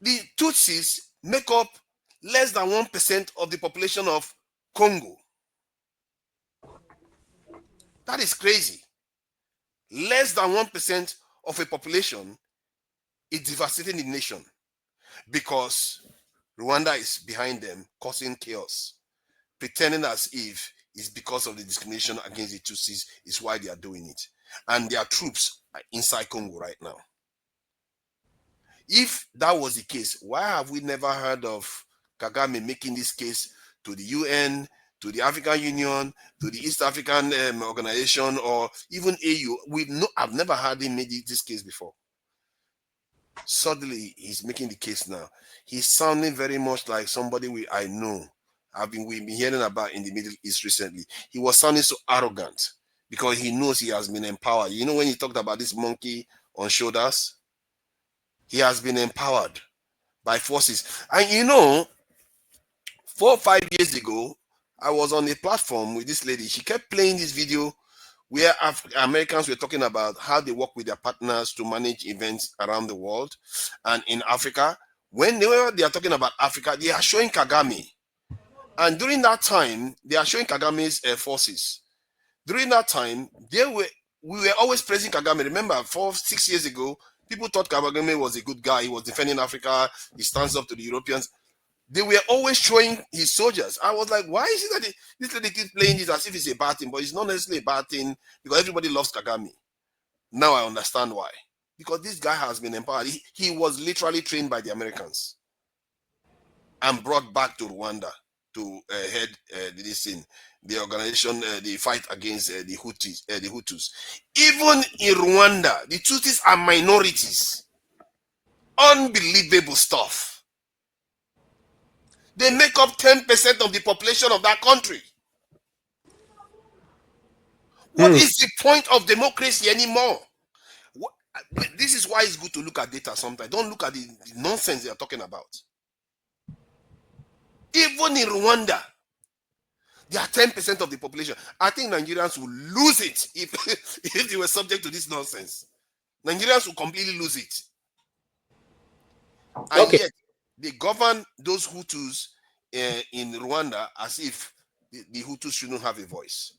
The Tutsis make up less than 1% of the population of Congo. That is crazy. Less than 1% of a population is devastating the nation because Rwanda is behind them, causing chaos, pretending as if it's because of the discrimination against the Tutsis is why they are doing it. And their troops are inside Congo right now. If that was the case, why have we never heard of Kagame making this case to the UN, to the African Union, to the East African organization, or even AU? I've never heard him make this case before. Suddenly, he's making the case now. He's sounding very much like somebody I know. We've been hearing about in the Middle East recently. He was sounding so arrogant because he knows he has been empowered. You know, when he talked about this monkey on shoulders, he has been empowered by forces. And you know, 4 or 5 years ago, I was on a platform with this lady. She kept playing this video where Americans were talking about how they work with their partners to manage events around the world. And in Africa, when they are talking about Africa, they are showing Kagame. And during that time, they are showing Kagame's forces. During that time, we were always praising Kagame. Remember, 4 or 6 years ago, people thought Kagame was a good guy. He was defending Africa. He stands up to the Europeans. They were always showing his soldiers. I was like, why is it that this lady keeps playing this as if it's a bad thing? But it's not necessarily a bad thing because everybody loves Kagame. Now I understand why. Because this guy has been empowered. He was literally trained by the Americans and brought back to Rwanda to head the organization, the fight against the Hutus. Even in Rwanda, the Tutsis are minorities. Unbelievable stuff. They make up 10% of the population of that country. What is the point of democracy anymore? This is why it's good to look at data sometimes. Don't look at the nonsense they are talking about. Even in Rwanda, they are 10% of the population. I think Nigerians will lose it if they were subject to this nonsense. Nigerians will completely lose it. And yet, they govern those Hutus in Rwanda as if the Hutus shouldn't have a voice.